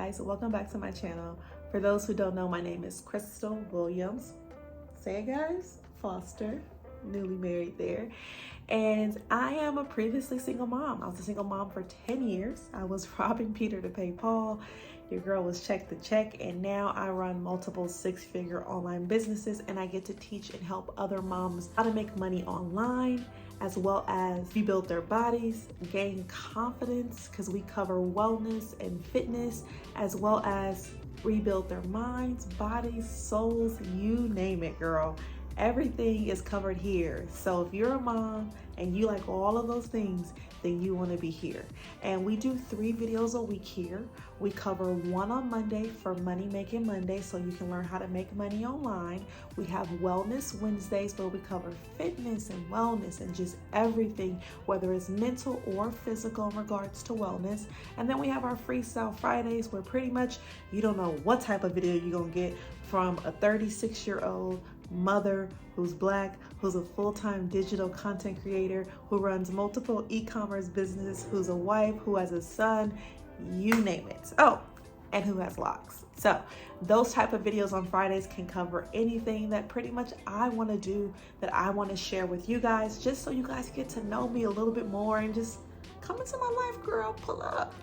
guys, welcome back to my channel. For those who don't know, my name is Crystal Williams. Say it guys, Foster, newly married there. And I am a previously single mom. I was a single mom for 10 years. I was robbing Peter to pay Paul. Your girl was check to check, and now I run multiple six-figure online businesses, and I get to teach and help other moms how to make money online, as well as rebuild their bodies, gain confidence, because we cover wellness and fitness, as well as rebuild their minds, bodies, souls, you name it, girl. Everything is covered here. So if you're a mom and you like all of those things, then you want to be here. And we do 3 videos a week here. We cover one on Monday for Money Making Monday, so you can learn how to make money online. We have Wellness Wednesdays where we cover fitness and wellness and just everything, whether it's mental or physical in regards to wellness. And then we have our Freestyle Fridays where pretty much you don't know what type of video you're gonna get from a 36-year-old mother who's Black, who's a full-time digital content creator, who runs multiple e-commerce businesses, who's a wife, who has a son, you name it. Oh, and who has locks. So those type of videos on Fridays can cover anything that pretty much I want to do, that I want to share with you guys, just so you guys get to know me a little bit more and just come into my life, girl, pull up.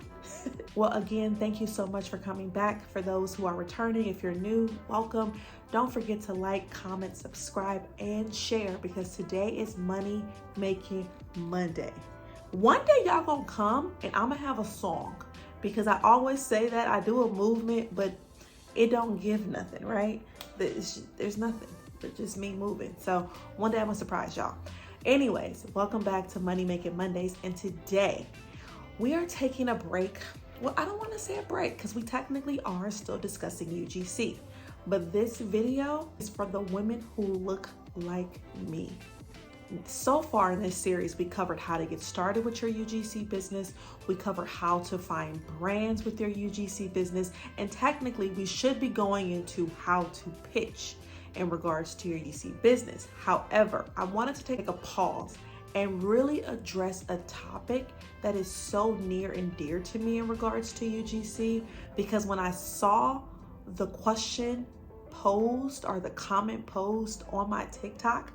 Well, again, thank you so much for coming back. For those who are returning, if you're new, welcome. Don't forget to like, comment, subscribe, and share, because today is Money Making Monday. One day y'all gonna come and I'm gonna have a song, because I always say that I do a movement, but it don't give nothing, right? There's nothing but just me moving. So one day I'm gonna surprise y'all. Anyways, welcome back to Money Making Mondays. And today we are taking a break. Well, I don't want to say a break because we technically are still discussing UGC, but this video is for the women who look like me. So far in this series, we covered how to get started with your UGC business. We cover how to find brands with your UGC business. And technically, we should be going into how to pitch in regards to your UGC business. However, I wanted to take a pause and really address a topic that is so near and dear to me in regards to UGC, because when I saw the question posed or the comment posed on my TikTok,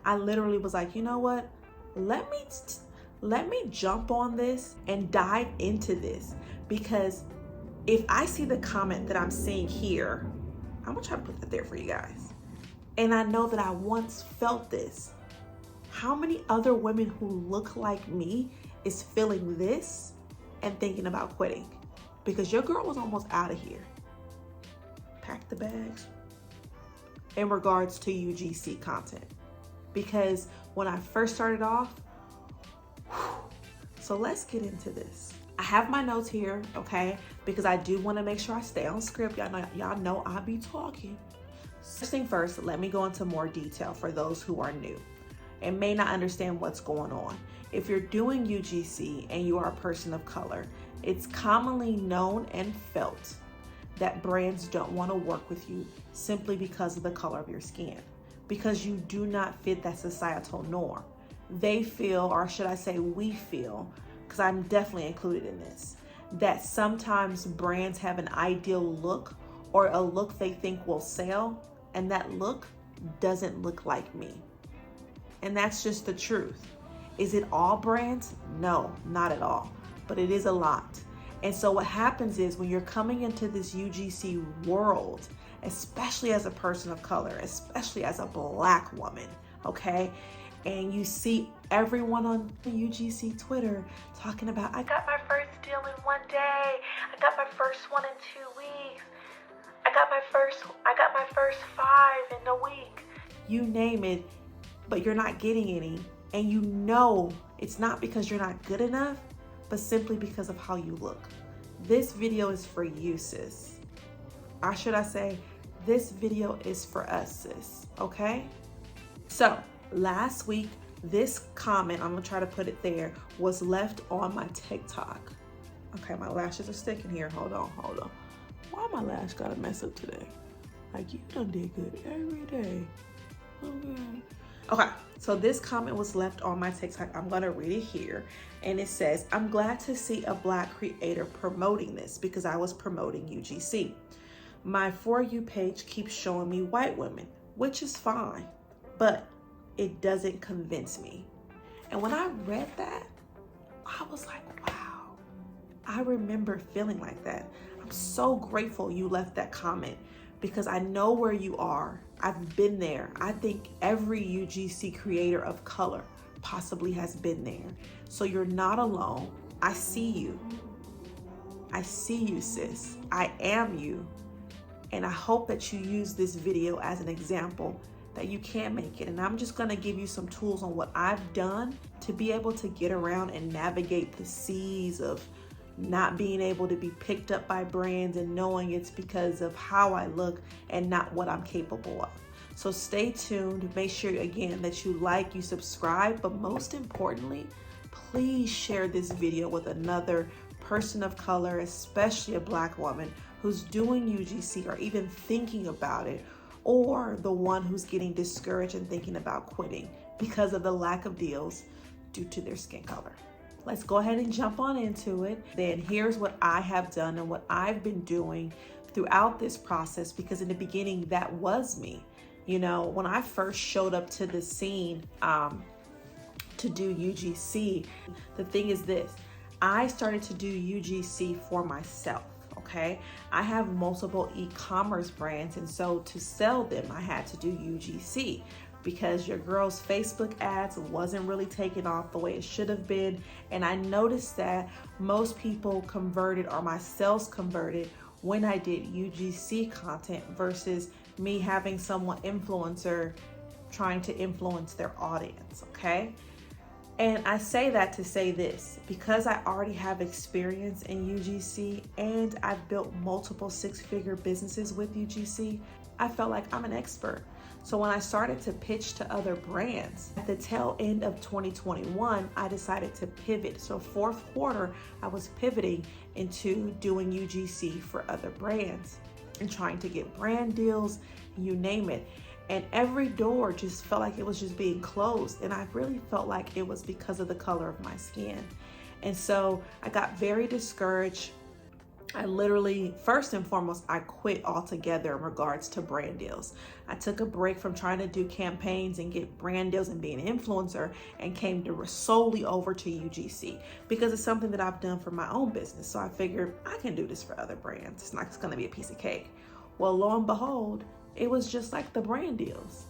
I literally was like, you know what? Let me jump on this and dive into this, because if I see the comment that I'm seeing here, I'm gonna try to put that there for you guys. And I know that I once felt this. How many other women who look like me is feeling this and thinking about quitting? Because your girl was almost out of here. Pack the bags in regards to UGC content. Because when I first started off, so let's get into this. I have my notes here, okay? Because I do want to make sure I stay on script. Y'all know I be talking. First thing first, let me go into more detail for those who are new and may not understand what's going on. If you're doing UGC and you are a person of color, it's commonly known and felt that brands don't want to work with you simply because of the color of your skin, because you do not fit that societal norm. They feel, or should I say we feel, because I'm definitely included in this, that sometimes brands have an ideal look or a look they think will sell, and that look doesn't look like me. And that's just the truth. Is it all brands? No, not at all, but it is a lot. And so what happens is when you're coming into this UGC world, especially as a person of color, especially as a Black woman, okay? And you see everyone on the UGC Twitter talking about, I got my first deal in one day. I got my first one in 2 weeks. I got my first 5 in a week. You name it, but you're not getting any. And you know it's not because you're not good enough, but simply because of how you look. This video is for you, sis. Or should I say, this video is for us, sis, okay? So last week, this comment, I'm gonna try to put it there, was left on my TikTok. Okay, my lashes are sticking here. Hold on. Why my lash gotta mess up today? Like, you done did good every day. Okay. Okay, so this comment was left on my TikTok. I'm gonna read it here. And it says, I'm glad to see a Black creator promoting this because I was promoting UGC. My For You page keeps showing me white women, which is fine, but it doesn't convince me. And when I read that, I was like, wow, I remember feeling like that. I'm so grateful you left that comment because I know where you are. I've been there. I think every UGC creator of color possibly has been there. So you're not alone. I see you. I see you, sis. I am you. And I hope that you use this video as an example that you can make it. And I'm just gonna give you some tools on what I've done to be able to get around and navigate the seas of not being able to be picked up by brands and knowing it's because of how I look and not what I'm capable of. So stay tuned. Make sure, again, that you like, you subscribe, but most importantly, please share this video with another person of color, especially a Black woman who's doing UGC or even thinking about it, or the one who's getting discouraged and thinking about quitting because of the lack of deals due to their skin color. Let's go ahead and jump on into it. Then here's what I have done and what I've been doing throughout this process, because in the beginning, that was me. You know, when I first showed up to the scene to do UGC, the thing is this, I started to do UGC for myself, okay? I have multiple e-commerce brands, and so to sell them, I had to do UGC because your girl's Facebook ads wasn't really taking off the way it should have been. And I noticed that most people converted, or my sales converted, when I did UGC content versus me having someone influencer trying to influence their audience, okay? And I say that to say this, because I already have experience in UGC and I've built multiple six-figure businesses with UGC, I felt like I'm an expert. So when I started to pitch to other brands, at the tail end of 2021, I decided to pivot. So fourth quarter, I was pivoting into doing UGC for other brands and trying to get brand deals, you name it. And every door just felt like it was just being closed. And I really felt like it was because of the color of my skin. And so I got very discouraged. I literally, first and foremost, I quit altogether in regards to brand deals. I took a break from trying to do campaigns and get brand deals and be an influencer and came to solely over to UGC because it's something that I've done for my own business. So I figured I can do this for other brands. It's not going to be a piece of cake. Well, lo and behold, it was just like the brand deals.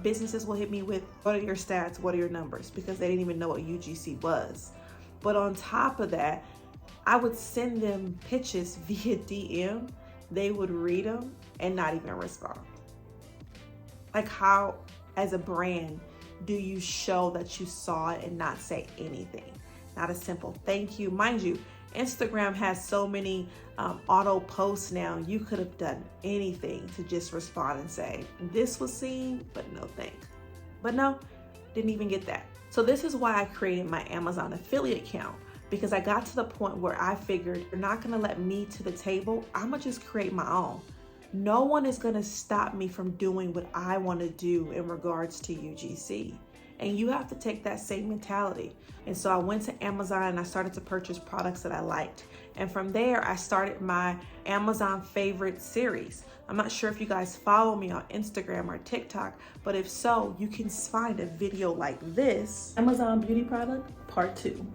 Businesses will hit me with, what are your stats? What are your numbers? Because they didn't even know what UGC was. But on top of that, I would send them pitches via DM. They would read them and not even respond. Like, how, as a brand, do you show that you saw it and not say anything? Not a simple thank you. Mind you, Instagram has so many auto posts now. You could have done anything to just respond and say, this was seen, but no thank. But no, didn't even get that. So this is why I created my Amazon affiliate account, because I got to the point where I figured you're not gonna let me to the table. I'm gonna just create my own. No one is gonna stop me from doing what I wanna do in regards to UGC. And you have to take that same mentality. And so I went to Amazon and I started to purchase products that I liked. And from there, I started my Amazon favorite series. I'm not sure if you guys follow me on Instagram or TikTok, but if so, you can find a video like this. Amazon beauty product, part 2.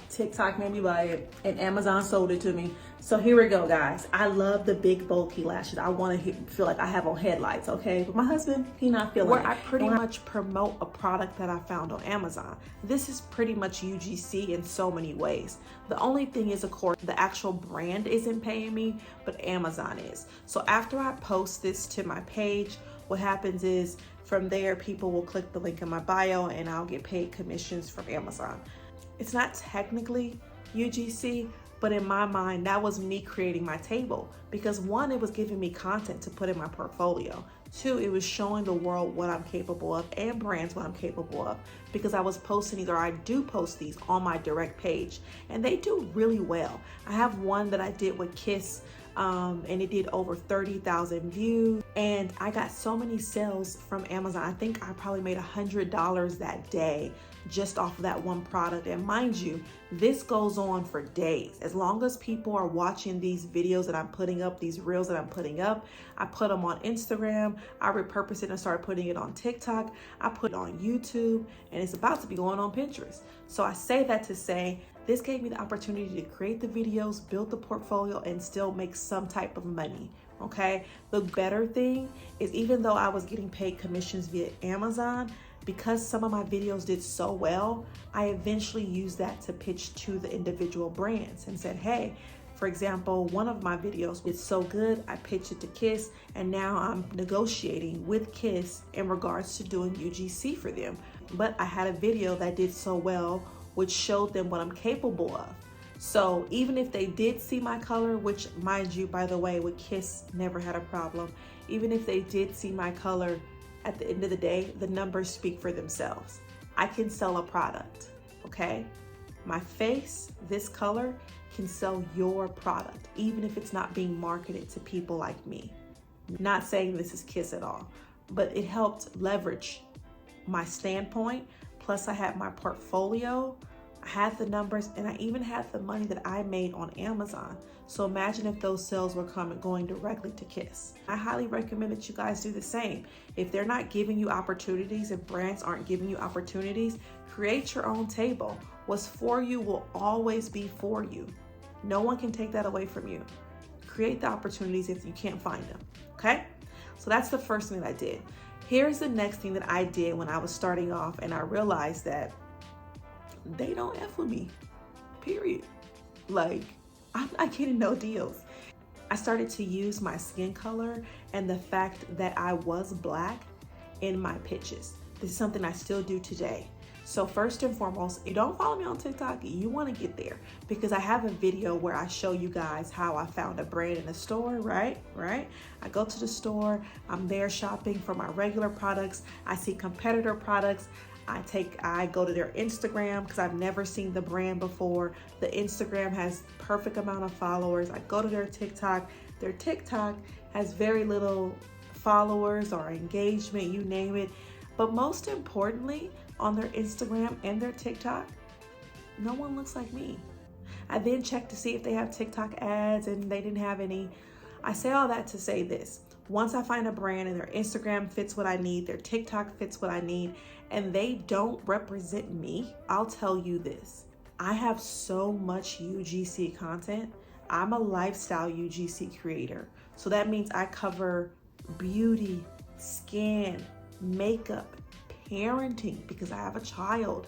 TikTok made me buy it and Amazon sold it to me. So here we go, guys. I love the big bulky lashes. I want to feel like I have on headlights, okay? But my husband, he not feeling it. I pretty much promote a product that I found on Amazon. This is pretty much UGC in so many ways. The only thing is, of course, the actual brand isn't paying me, but Amazon is. So after I post this to my page, what happens is from there, people will click the link in my bio and I'll get paid commissions from Amazon. It's not technically UGC, but in my mind, that was me creating my table because 1, it was giving me content to put in my portfolio. 2, it was showing the world what I'm capable of and brands what I'm capable of, because I was posting these, or I do post these on my direct page, and they do really well. I have one that I did with Kiss and it did over 30,000 views. And I got so many sales from Amazon. I think I probably made $100 that day just off of that one product. And mind you, this goes on for days. As long as people are watching these videos that I'm putting up, these reels that I'm putting up, I put them on Instagram, I repurpose it and start putting it on TikTok, I put it on YouTube, and it's about to be going on Pinterest. So I say that to say, this gave me the opportunity to create the videos, build the portfolio, and still make some type of money, okay? The better thing is, even though I was getting paid commissions via Amazon, because some of my videos did so well, I eventually used that to pitch to the individual brands and said, hey, for example, one of my videos did so good, I pitched it to Kiss, and now I'm negotiating with Kiss in regards to doing UGC for them. But I had a video that did so well, which showed them what I'm capable of. So even if they did see my color, which mind you, by the way, with Kiss never had a problem, even if they did see my color, at the end of the day, the numbers speak for themselves. I can sell a product, okay? My face, this color, can sell your product, even if it's not being marketed to people like me. Not saying this is Kiss at all, but it helped leverage my standpoint. Plus I had my portfolio, I had the numbers, and I even had the money that I made on Amazon. So imagine if those sales were going directly to Kiss. I highly recommend that you guys do the same. If they're not giving you opportunities, if brands aren't giving you opportunities, create your own table. What's for you will always be for you. No one can take that away from you. Create the opportunities if you can't find them, okay? So that's the first thing that I did. Here's the next thing that I did when I was starting off, and I realized that they don't F with me, period. Like, I'm not getting no deals. I started to use my skin color and the fact that I was Black in my pitches. This is something I still do today. So first and foremost, if you don't follow me on TikTok, you want to get there, because I have a video where I show you guys how I found a brand in a store, right? I go to the store, I'm there shopping for my regular products. I see competitor products. I go to their Instagram because I've never seen the brand before. The Instagram has perfect amount of followers. I go to their TikTok. Their TikTok has very little followers or engagement, you name it. But most importantly, on their Instagram and their TikTok, no one looks like me. I then checked to see if they have TikTok ads, and they didn't have any. I say all that to say this. Once I find a brand and their Instagram fits what I need, their TikTok fits what I need, and they don't represent me, I'll tell you this. I have so much UGC content. I'm a lifestyle UGC creator. So that means I cover beauty, skin, makeup, parenting, because I have a child,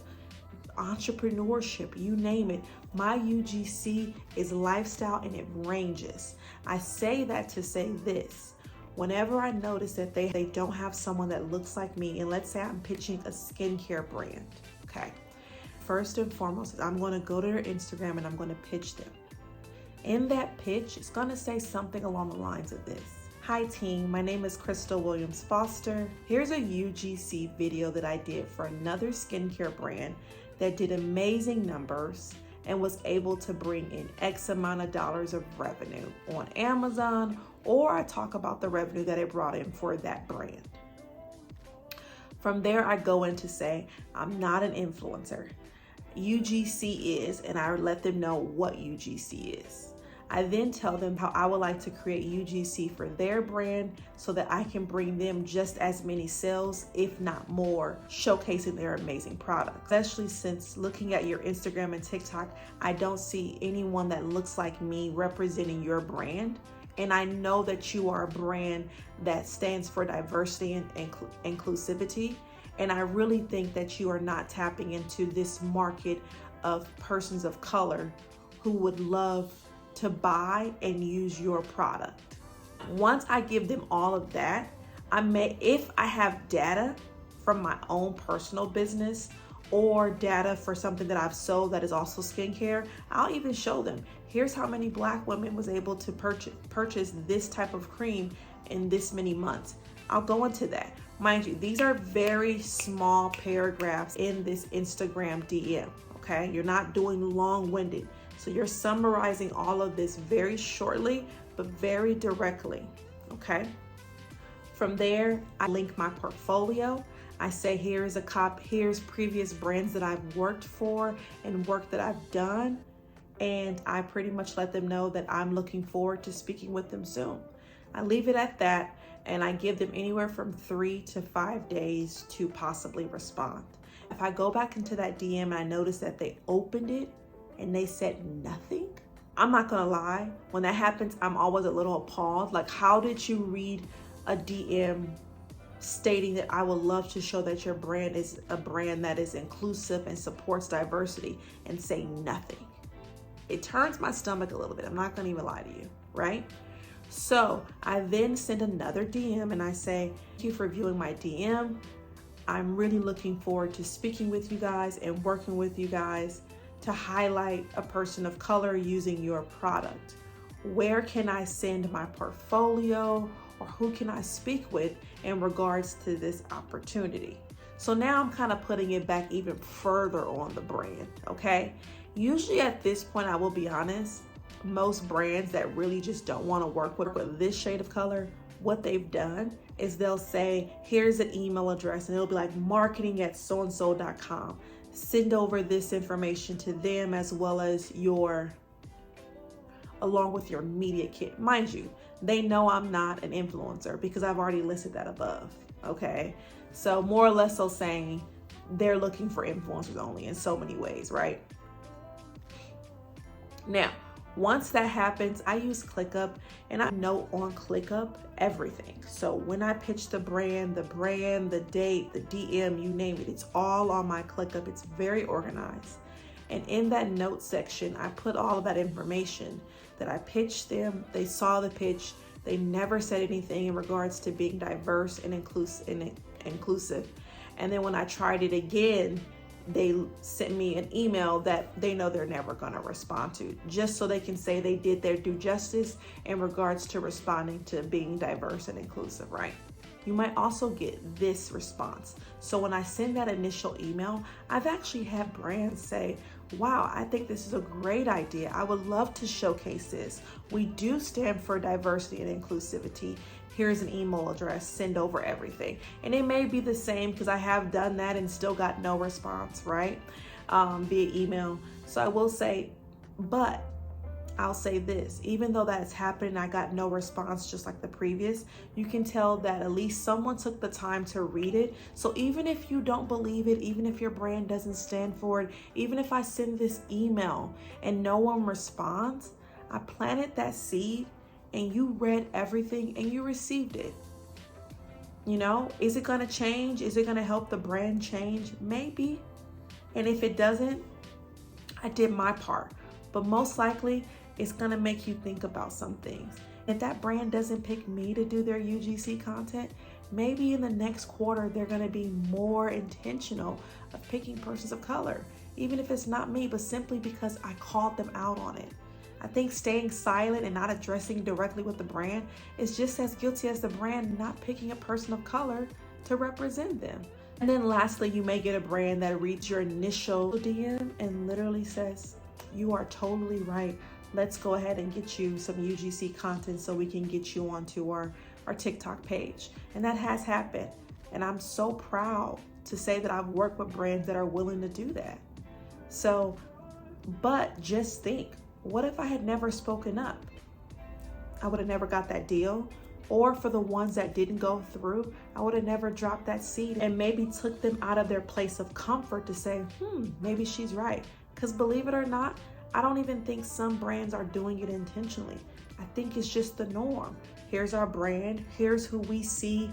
entrepreneurship, you name it. My UGC is lifestyle, and it ranges. I say that to say this. Whenever I notice that they don't have someone that looks like me, and let's say I'm pitching a skincare brand, okay? First and foremost, I'm gonna go to their Instagram and I'm gonna pitch them. In that pitch, it's gonna say something along the lines of this. Hi team, my name is Crystal Williams Foster. Here's a UGC video that I did for another skincare brand that did amazing numbers and was able to bring in X amount of dollars of revenue on Amazon, or I talk about the revenue that it brought in for that brand. From there, I go in to say, I'm not an influencer. UGC is, and I let them know what UGC is. I then tell them how I would like to create UGC for their brand so that I can bring them just as many sales, if not more, showcasing their amazing product. Especially since looking at your Instagram and TikTok, I don't see anyone that looks like me representing your brand. And I know that you are a brand that stands for diversity and inclusivity. And I really think that you are not tapping into this market of persons of color who would love to buy and use your product. Once I give them all of that, if I have data from my own personal business or data for something that I've sold that is also skincare, I'll even show them, here's how many Black women was able to purchase this type of cream in this many months. I'll go into that. Mind you, these are very small paragraphs in this Instagram DM, okay? You're not doing long-winded. So you're summarizing all of this very shortly, but very directly, okay? From there, I link my portfolio. I say, here's previous brands that I've worked for and work that I've done. And I pretty much let them know that I'm looking forward to speaking with them soon. I leave it at that, and I give them anywhere from 3 to 5 days to possibly respond. If I go back into that DM and I notice that they opened it and they said nothing, I'm not gonna lie, when that happens, I'm always a little appalled. Like, how did you read a DM stating that I would love to show that your brand is a brand that is inclusive and supports diversity, and say nothing? It turns my stomach a little bit. I'm not gonna even lie to you, right? So I then send another DM and I say, thank you for viewing my DM. I'm really looking forward to speaking with you guys and working with you guys to highlight a person of color using your product. Where can I send my portfolio, or who can I speak with in regards to this opportunity? So now I'm kind of putting it back even further on the brand, okay? Usually at this point, I will be honest, most brands that really just don't want to work with this shade of color, what they've done is they'll say, here's an email address, and it'll be like marketing@soandso.com. Send over this information to them, as well as along with your media kit. Mind you, they know I'm not an influencer because I've already listed that above, okay? So more or less so saying they're looking for influencers only in so many ways, right? Now, once that happens, I use ClickUp, and I note on ClickUp everything. So when I pitch the brand, the date, the DM, you name it, it's all on my ClickUp. It's very organized. And in that note section, I put all of that information that I pitched them. They saw the pitch. They never said anything in regards to being diverse and inclusive. And then when I tried it again, they sent me an email that they know they're never gonna respond to, just so they can say they did their due justice in regards to responding to being diverse and inclusive, right? You might also get this response. So when I send that initial email, I've actually had brands say, wow, I think this is a great idea. I would love to showcase this. We do stand for diversity and inclusivity. Here's an email address, send over everything. And it may be the same, because I have done that and still got no response, right? Via email. So I will say, but I'll say this, even though that's happened, I got no response just like the previous, you can tell that at least someone took the time to read it. So even if you don't believe it, even if your brand doesn't stand for it, even if I send this email and no one responds, I planted that seed and you read everything and you received it. You know, is it gonna change? Is it gonna help the brand change? Maybe. And if it doesn't, I did my part. But most likely, it's gonna make you think about some things. If that brand doesn't pick me to do their UGC content, maybe in the next quarter, they're gonna be more intentional of picking persons of color. Even if it's not me, but simply because I called them out on it. I think staying silent and not addressing directly with the brand is just as guilty as the brand not picking a person of color to represent them. And then lastly, you may get a brand that reads your initial DM and literally says, you are totally right. Let's go ahead and get you some UGC content so we can get you onto our TikTok page. And that has happened. And I'm so proud to say that I've worked with brands that are willing to do that. So, but just think, what if I had never spoken up? I would have never got that deal. Or for the ones that didn't go through, I would have never dropped that seed and maybe took them out of their place of comfort to say, maybe she's right. Because believe it or not, I don't even think some brands are doing it intentionally. I think it's just the norm. Here's our brand, here's who we see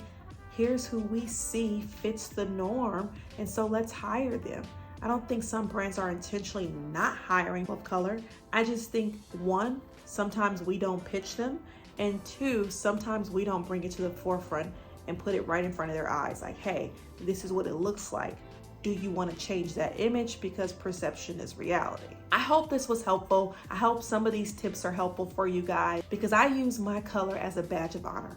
fits the norm, and so let's hire them. I don't think some brands are intentionally not hiring of color. I just think, one, sometimes we don't pitch them, and two, sometimes we don't bring it to the forefront and put it right in front of their eyes. Like, hey, this is what it looks like. Do you want to change that image? Because perception is reality. I hope this was helpful. I hope some of these tips are helpful for you guys, because I use my color as a badge of honor.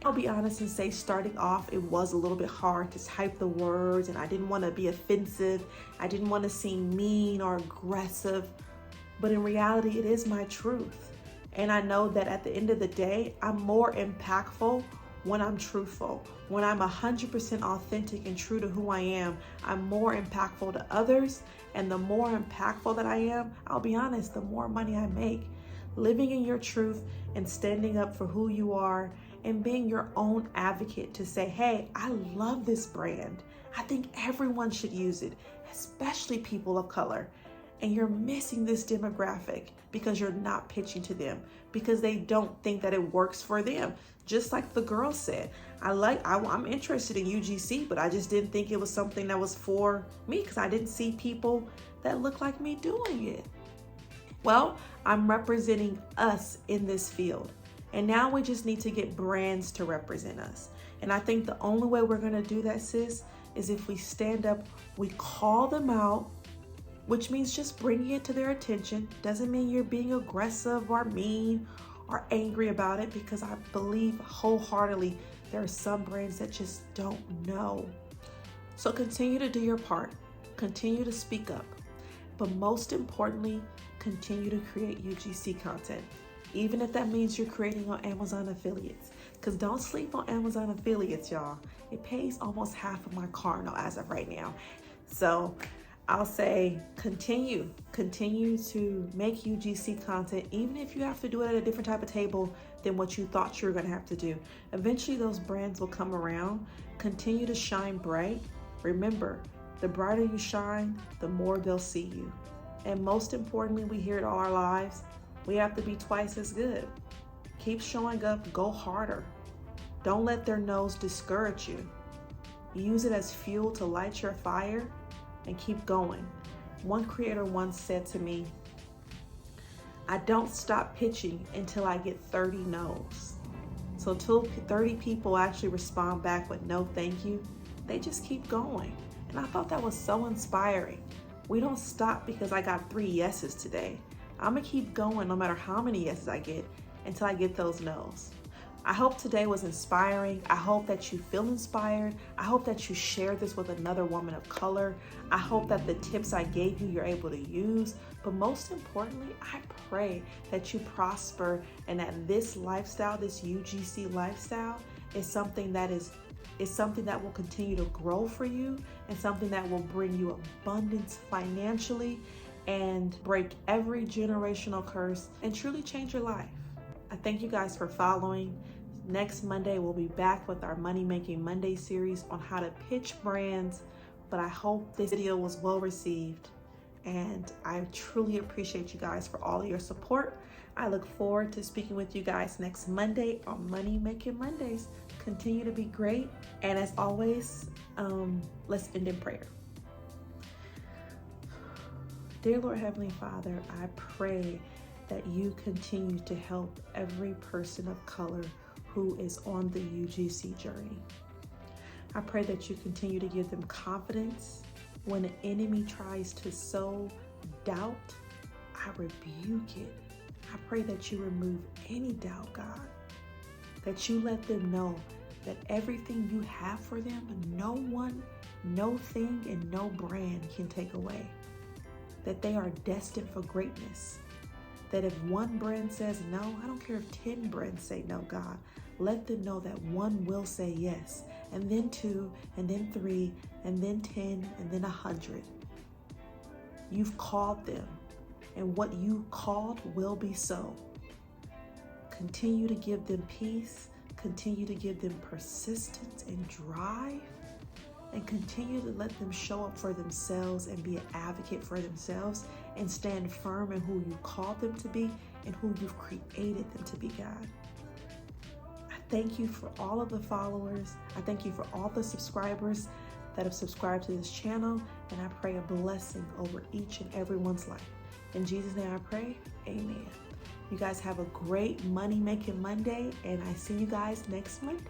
I'll be honest and say, starting off, it was a little bit hard to type the words, and I didn't want to be offensive. I didn't want to seem mean or aggressive. but in reality, it is my truth. And I know that at the end of the day, I'm more impactful when I'm truthful. When I'm 100% authentic and true to who I am, I'm more impactful to others. And the more impactful that I am, I'll be honest, the more money I make. Living in your truth and standing up for who you are and being your own advocate to say, hey, I love this brand. I think everyone should use it, especially people of color. And you're missing this demographic because you're not pitching to them, because they don't think that it works for them. Just like the girl said, I'm interested in UGC, but I just didn't think it was something that was for me because I didn't see people that look like me doing it. Well, I'm representing us in this field. And now we just need to get brands to represent us. And I think the only way we're gonna do that, sis, is if we stand up, we call them out, which means just bringing it to their attention. Doesn't mean you're being aggressive or mean or angry about it, because I believe wholeheartedly there are some brands that just don't know. So continue to do your part, continue to speak up, but most importantly, continue to create UGC content. Even if that means you're creating on Amazon affiliates, because don't sleep on Amazon affiliates, y'all. It pays almost half of my car note as of right now. So I'll say continue to make UGC content, even if you have to do it at a different type of table than what you thought you were gonna have to do. Eventually those brands will come around. Continue to shine bright. Remember, the brighter you shine, the more they'll see you. And most importantly, we hear it all our lives, we have to be twice as good. Keep showing up, go harder. Don't let their no's discourage you. Use it as fuel to light your fire and keep going. One creator once said to me, I don't stop pitching until I get 30 no's. So until 30 people actually respond back with no thank you, they just keep going. And I thought that was so inspiring. We don't stop because I got 3 yeses today. I'm gonna keep going no matter how many yeses I get until I get those no's. I hope today was inspiring. I hope that you feel inspired. I hope that you share this with another woman of color. I hope that the tips I gave you, you're able to use. But most importantly, I pray that you prosper and that this lifestyle, this UGC lifestyle, is something that will continue to grow for you and something that will bring you abundance financially and break every generational curse and truly change your life. I thank you guys for following. Next Monday, we'll be back with our Money Making Monday series on how to pitch brands. But I hope this video was well received. And I truly appreciate you guys for all of your support. I look forward to speaking with you guys next Monday on Money Making Mondays. Continue to be great. And as always, let's end in prayer. Dear Lord Heavenly Father, I pray that you continue to help every person of color who is on the UGC journey. I pray that you continue to give them confidence when the enemy tries to sow doubt. I rebuke it. I pray that you remove any doubt, God, that you let them know that everything you have for them, no one, no thing, and no brand can take away, that they are destined for greatness. That if one brand says no, I don't care if 10 brands say no, God, let them know that one will say yes, and then 2, and then 3, and then 10, and then 100. You've called them, and what you called will be so. Continue to give them peace, continue to give them persistence and drive, and continue to let them show up for themselves and be an advocate for themselves and stand firm in who you called them to be and who you've created them to be, God. I thank you for all of the followers. I thank you for all the subscribers that have subscribed to this channel, and I pray a blessing over each and everyone's life. In Jesus' name I pray, amen. You guys have a great Money Making Monday, and I see you guys next Monday.